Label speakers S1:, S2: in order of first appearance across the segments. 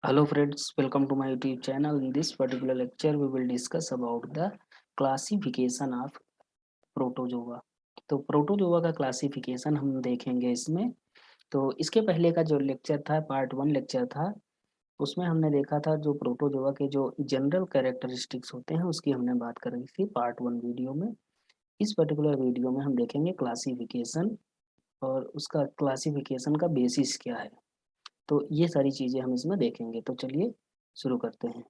S1: Hello friends, welcome to my YouTube channel. In this particular lecture, we will discuss about the classification of protozoa. तो protozoa का classification हम देखेंगे इसमें। तो इसके पहले का जो लेक्चर था, पार्ट वन लेक्चर था, उसमें हमने देखा था जो प्रोटोजोआ के जो जनरल कैरेक्टरिस्टिक्स होते हैं उसकी हमने बात करी थी पार्ट वन वीडियो में। इस पर्टिकुलर वीडियो में हम देखेंगे क्लासिफिकेशन और उसका क्लासिफिकेशन का बेसिस क्या है। तो ये सारी चीज़ें हम इसमें देखेंगे। तो चलिए शुरू करते हैं।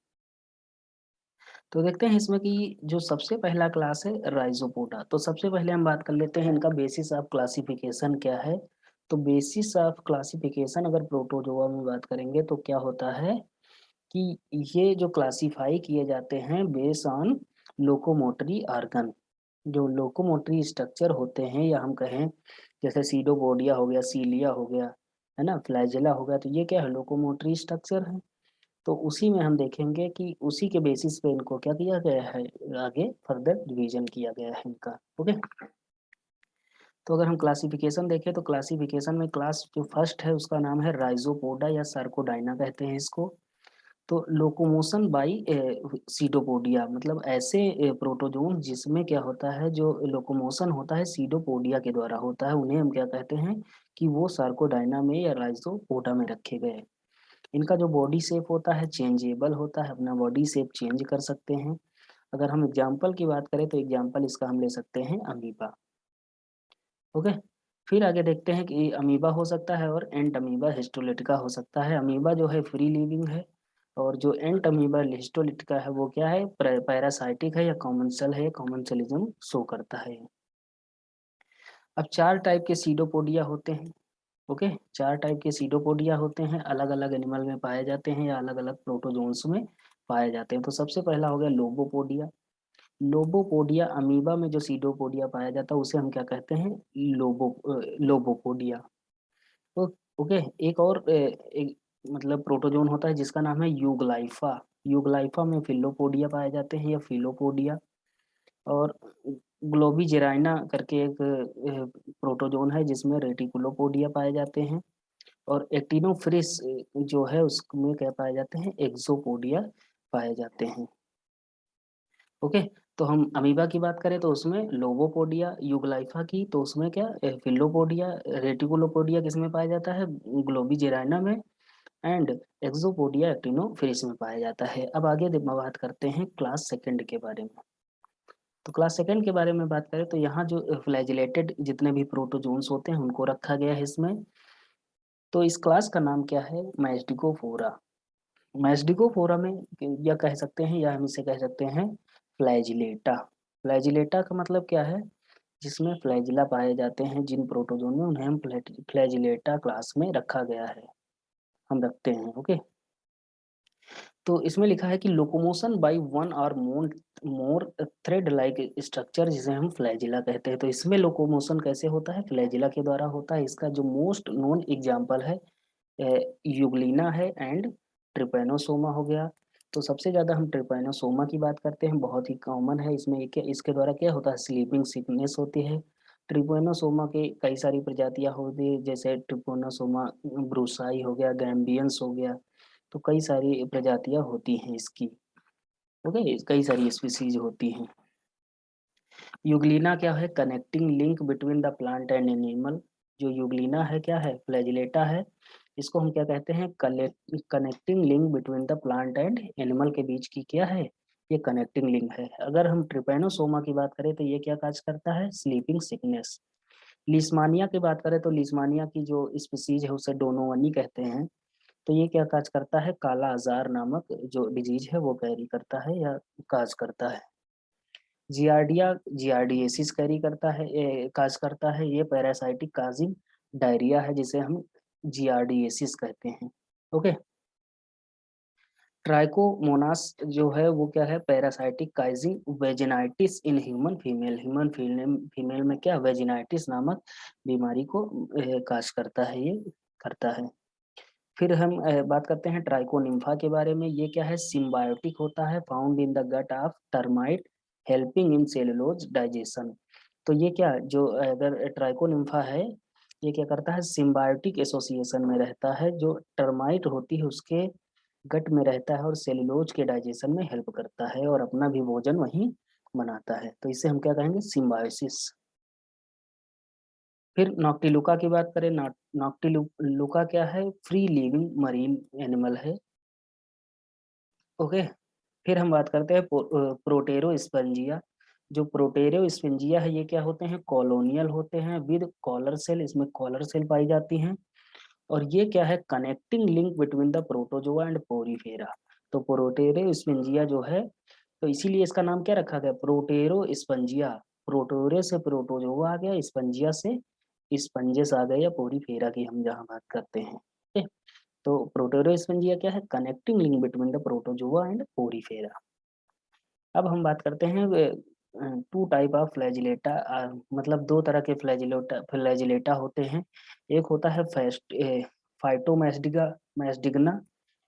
S1: तो देखते हैं इसमें कि जो सबसे पहला क्लास है राइजोपोडा। तो सबसे पहले हम बात कर लेते हैं इनका बेसिस ऑफ क्लासिफिकेशन क्या है। तो बेसिस ऑफ क्लासिफिकेशन अगर प्रोटोजोआ में बात करेंगे तो क्या होता है कि ये जो क्लासिफाई किए जाते हैं बेस ऑन लोकोमोटरी ऑर्गन। जो लोकोमोटरी स्ट्रक्चर होते हैं या हम कहें जैसे सीडोपोडिया हो गया, सीलिया हो गया, है ना, फ्लैजेला हो गया, तो ये क्या है, लोकोमोटरी स्ट्रक्चर है। तो उसी में हम देखेंगे कि उसी के बेसिस पे इनको क्या किया गया है, आगे फर्दर डिवीजन किया गया है इनका। ओके। तो अगर हम क्लासिफिकेशन देखें तो क्लासिफिकेशन में क्लास जो फर्स्ट है उसका नाम है राइजोपोडा या सार्कोडाइना कहते हैं इसको। तो लोकोमोशन बाई सीडोपोडिया, मतलब ऐसे प्रोटोजोन जिसमें क्या होता है, जो लोकोमोशन होता है सीडोपोडिया के द्वारा होता है, उन्हें हम क्या कहते हैं कि वो सार्कोडाइना में या राइजोपोडा में रखे गए। इनका जो बॉडी शेप होता है चेंजेबल होता है, अपना बॉडी शेप चेंज कर सकते हैं। अगर हम एग्जाम्पल की बात करें तो एग्जाम्पल इसका हम ले सकते हैं अमीबा। ओके। फिर आगे देखते हैं कि अमीबा हो सकता है और एंट अमीबा हिस्टोलिटिका हो सकता है। अमीबा जो है फ्री लिविंग है और जो एंट अमीबा हिस्टोलिटिका है वो क्या है, पैरासाइटिक है या कॉमनसेल है, कॉमनसेलिज्म शो करता है। अब चार टाइप के सीडोपोडिया होते हैं। ओके, चार टाइप के सीडोपोडिया होते हैं, अलग अलग एनिमल में पाए जाते हैं या अलग अलग प्रोटोजोन्स में पाए जाते हैं। तो सबसे पहला हो गया लोबोपोडिया। लोबोपोडिया अमीबा में जो सीडोपोडिया पाया जाता है उसे हम क्या कहते हैं, लोबोपोडिया। ओ, ओके। एक और एक मतलब प्रोटोजोन होता है जिसका नाम है यूगलाइफा। यूगलाइफा में फिलोपोडिया पाए जाते हैं या फिलोपोडिया। और ग्लोबिजेराइना करके एक प्रोटोजोन है जिसमें रेटिकुलोपोडिया पाए जाते हैं। और एक्टिनोफ्रिस जो है उसमें क्या पाए जाते हैं, एक्सोपोडिया पाए जाते हैं। ओके। तो हम अमीबा की बात करें तो उसमें लोबोपोडिया, यूगलाइफा की तो उसमें क्या फिलोपोडिया, रेटिकुलोपोडिया किसमें पाया जाता है, ग्लोबिजेराइना में, एंड एक्सोपोडिया एक्टिनोफिलिस में पाया जाता है। अब आगे बात करते हैं क्लास सेकंड के बारे में। तो क्लास सेकंड के बारे में बात करें तो यहाँ जो फ्लैजिलेटेड जितने भी प्रोटोजोन्स होते हैं उनको रखा गया है इसमें। तो इस क्लास का नाम क्या है, मैस्टिकोफोरा। मैस्टिकोफोरा में या कह सकते हैं या हम इसे कह सकते हैं फ्लैजिलेटा। फ्लैजिलेटा का मतलब क्या है, जिसमें फ्लैजिला पाए जाते हैं जिन प्रोटोजोन में उन्हें हम फ्लैजिलेटा क्लास में रखा गया है, हम रखते हैं। ओके। तो इसमें लिखा है कि लोकोमोशन बाय वन और मोर मोर थ्रेड लाइक स्ट्रक्चर जिसे हम फ्लैजिला कहते हैं। तो इसमें लोकोमोशन कैसे होता है, फ्लैजिला के द्वारा होता है। इसका जो मोस्ट नोन एग्जाम्पल है यूग्लिना है एंड ट्रिपैनोसोमा हो गया। तो सबसे ज़्यादा हम ट्रिपैनोसोमा की बात करते हैं, बहुत ही कॉमन है। इसमें एक इसके द्वारा क्या होता है, स्लीपिंग सिकनेस होती है। ट्रिपैनोसोमा के कई सारी प्रजातियां होती है, जैसे ट्रिपैनोसोमा ब्रूसाई हो गया, गैम्बियंस हो गया। तो कई सारी प्रजातियां होती हैं इसकी। ओके, कई सारी स्पीसीज होती हैं। यूग्लिना क्या है, connecting link between the plant and animal. जो यूग्लिना है क्या है, फ्लैजिलेटा है, इसको हम क्या कहते हैं, connecting link between the plant and animal के बीच की क्या है, ये कनेक्टिंग लिंक है। अगर हम ट्रिपैनोसोमा की बात करें तो ये क्या काज करता है, स्लीपिंग सिकनेस। लिस्मानिया की बात करें तो लिस्मानिया की जो स्पीसीज है उसे डोनोवनी कहते हैं। तो ये क्या काज करता है, काला आजार नामक जो डिजीज है वो कैरी करता है या काज करता है। जियार्डिया जियार्डिएसिस कैरी करता है, काज करता है। ये पैरासाइटिक काजिंग डायरिया है जिसे हम जियार्डिएसिस कहते हैं। ओके। ट्राइकोमोनास जो है वो क्या है, parasitic causing vaginitis in human female. Human female में क्या, वेजिनाइटिस नामक बीमारी को काज करता है, ये करता है। फिर हम बात करते हैं ट्राइकोनिम्फा के बारे में। ये क्या है, सिम्बायोटिक होता है, found in the gut of termite, helping in cellulose digestion. तो ये क्या, जो अगर ट्राइकोनिम्फा है, ये क्या करता है, सिम्बायोटिक एसोसिएशन में रहता है। जो टर्माइट होती है उसके गट में रहता है और सेलुलोज के डाइजेशन में हेल्प करता है और अपना भी भोजन वहीं बनाता है। तो इसे हम क्या कहेंगे? सिम्बायोसिस। फिर नॉक्टिलुका की बात करें, नॉक्टिलुका क्या है? फ्री लिविंग मरीन एनिमल है। ओके। फिर हम बात करते हैं प्रोटेरोस्पंजिया। जो प्रोटेरोस्पंजिया है ये क्या होते हैं? कॉलोनियल होते हैं विद कॉलर सेल, इसमें कॉलर सेल पाई जाती हैं। और ये क्या है? Connecting link between the protozoa and Porifera. तो प्रोटेरोस्पंजिया जो है, तो इसीलिए इसका नाम क्या रखा गया? प्रोटेरोस्पंजिया। प्रोटोरे से प्रोटोजोआ आ गया, स्पंजिया से स्पंजेस आ गए, या पोरीफेरा की हम जहाँ बात करते हैं। ठीक है? तो प्रोटेरोस्पंजिया क्या है? Connecting link between the protozoa and Porifera. अब हम बात करते हैं टू टाइप ऑफ फ्लैजिलेटा, मतलब दो तरह के फ्लैजिलेटा फ्लैजिलेटा होते हैं। एक होता है फाइटोमैस्टिगा मैस्टिग्ना,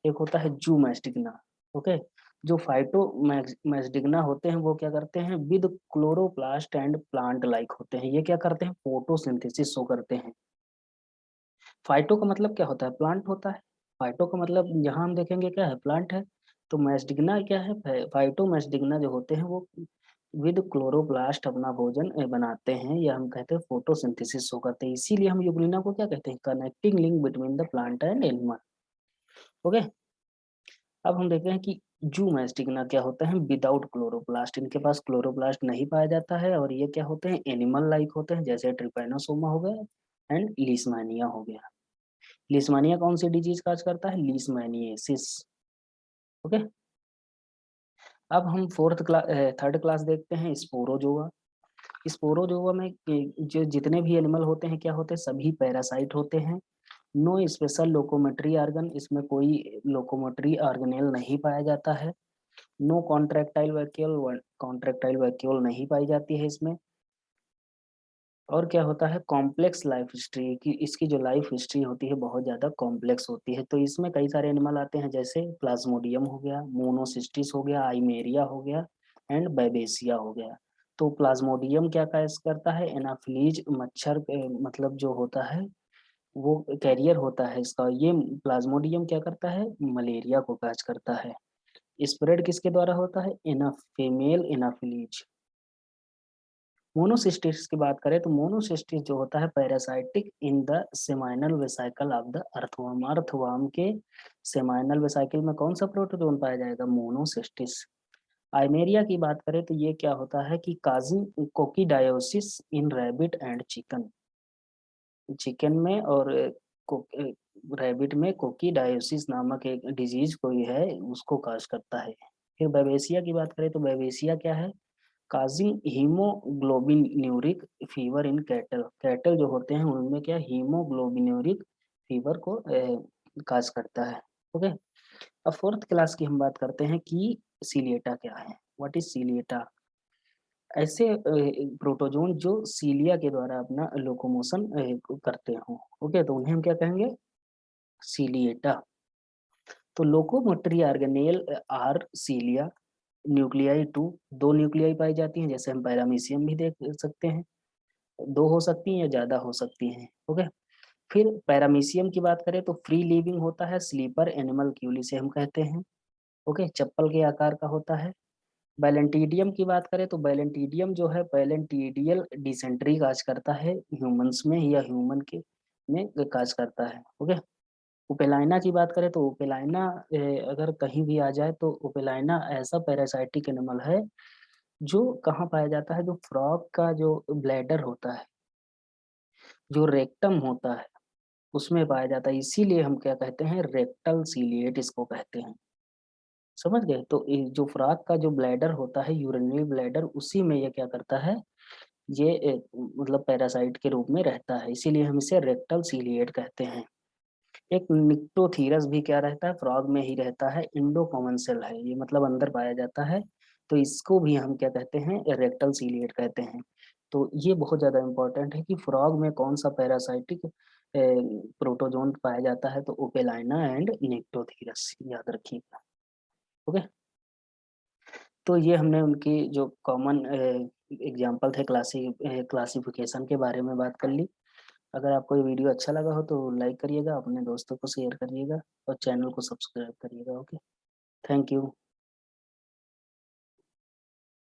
S1: एक होता है जूमैस्टिग्ना। ओके। जो फाइटोमैस्टिग्ना होते हैं वो क्या करते हैं? With chloroplast and plant like होते हैं। ये क्या करते हैं? फोटोसिंथेसिस शो करते हैं। फाइटो का मतलब क्या होता है? प्लांट होता है। फाइटो का मतलब यहाँ हम देखेंगे क्या है? प्लांट है। तो मैस्टिग्ना क्या है? फाइटो मैस्टिग्ना जो होते हैं वो विद क्लोरोप्लास्ट अपना भोजन बनाते हैं, या हम कहते हैं फोटोसिंथेसिस शो करते हैं। इसीलिए हम यूग्लिना को क्या कहते हैं? Connecting link between the plant and animal. Okay. अब हम देखते हैं कि जू मैस्टिग्ना क्या होता है? विदाउट क्लोरोप्लास्ट, इनके पास क्लोरोप्लास्ट नहीं पाया जाता है, और ये क्या होते हैं? एनिमल लाइक होते हैं, जैसे ट्रिपैनोसोमा हो गया एंड लीशमैनिया हो गया। लीशमैनिया कौन सी डिजीज काज करता है? लीशमैनियासिस। ओके। अब हम थर्ड क्लास देखते हैं, स्पोरोजोआ। स्पोरोजोआ में जो जितने भी एनिमल होते हैं क्या होते हैं? सभी पैरासाइट होते हैं। नो स्पेशल लोकोमेट्री ऑर्गन, इसमें कोई लोकोमेट्री ऑर्गेनेल नहीं पाया जाता है। नो कॉन्ट्रैक्टाइल वैक्यूल नहीं पाई जाती है इसमें। और क्या होता है? कॉम्प्लेक्स लाइफ हिस्ट्री की, इसकी जो लाइफ हिस्ट्री होती है बहुत ज़्यादा कॉम्प्लेक्स होती है। तो इसमें कई सारे एनिमल आते हैं, जैसे प्लाज्मोडियम हो गया, मोनोसिस्टिस हो गया, आइमेरिया हो गया एंड बैबेसिया हो गया। तो प्लाज्मोडियम क्या काज करता है? एनाफिलीज मच्छर मतलब जो होता है वो कैरियर होता है इसका। ये प्लाज्मोडियम क्या करता है? मलेरिया को काज करता है। स्प्रेड किसके द्वारा होता है? Female Anopheles. मोनोसिस्टिस की बात करें तो मोनोसिस्टिस जो होता है parasitic in the seminal vesicle of the earthworm. Earthworm के सेमाइनल वेसाइकल में कौन सा प्रोटोजोन पाया जाएगा? मोनोसिस्टिस। आइमेरिया की बात करें तो ये क्या होता है कि causing coccidiosis in rabbit and chicken. Chicken में और रैबिट में कोकीडायोसिस नामक एक डिजीज कोई है, उसको काज करता है। फिर बैवेसिया की बात करें तो बैवेसिया क्या है? Causing haemoglobinuric fever in cattle. Cattle जो होते हैं उनमें क्या हीमोग्लोबिन्यूरिक फीवर को काज करता है। ओके। अब फोर्थ क्लास की हम बात करते हैं कि सीलिएटा क्या है? What is ciliata? ऐसे प्रोटोजोन जो सीलिया के द्वारा अपना लोकोमोशन करते हो। ओके, तो उन्हें हम क्या कहेंगे? सीलिएटा। तो locomotory organelle are cilia. Nuclei two, दो न्यूक्लियाई पाई जाती हैं, जैसे हम पैरामीशियम भी देख सकते हैं। दो हो सकती हैं या ज्यादा हो सकती हैं। ओके। फिर पैरामीशियम की बात करें तो फ्री लिविंग होता है, स्लीपर एनिमल क्यूली से हम कहते हैं। ओके, चप्पल के आकार का होता है। बैलेंटीडियम की बात करें तो बैलेंटीडियम जो है बैलेंटीडियल डिसेंट्री काज करता है ह्यूमंस में, या ह्यूमन के में काज करता है। ओके। ओपेलाइना की बात करें तो ओपेलाइना अगर कहीं भी आ जाए तो ओपेलाइना ऐसा पैरासाइटिक एनिमल है जो कहाँ पाया जाता है? जो फ्रॉग का जो ब्लैडर होता है, जो रेक्टम होता है, उसमें पाया जाता है। इसीलिए हम क्या कहते हैं? रेक्टल सीलिएट इसको कहते हैं। समझ गए? तो ये जो फ्रॉग का जो ब्लैडर होता है, यूरिनरी ब्लैडर, उसी में ये क्या करता है? ये मतलब पैरासाइट के रूप में रहता है, इसीलिए हम इसे रेक्टल सीलिएट कहते हैं। एक निक्टोथीरस भी क्या रहता है? फ्रॉग में ही रहता है, इंडो कॉमन सेल है ये, मतलब अंदर पाया जाता है। तो इसको भी हम क्या कहते हैं? रेक्टल सीलिएट कहते हैं। तो ये बहुत ज्यादा इंपॉर्टेंट है कि फ्रॉग में कौन सा पैरासाइटिक प्रोटोजोन पाया जाता है? तो ओपेलाइना एंड निक्टोथीरस, याद रखिएगा। ओके। तो ये हमने उनकी जो कॉमन एग्जाम्पल थे क्लासिफिकेशन के बारे में बात कर ली। अगर आपको ये वीडियो अच्छा लगा हो तो लाइक करिएगा, अपने दोस्तों को शेयर करिएगा और चैनल को सब्सक्राइब करिएगा। Okay, thank you.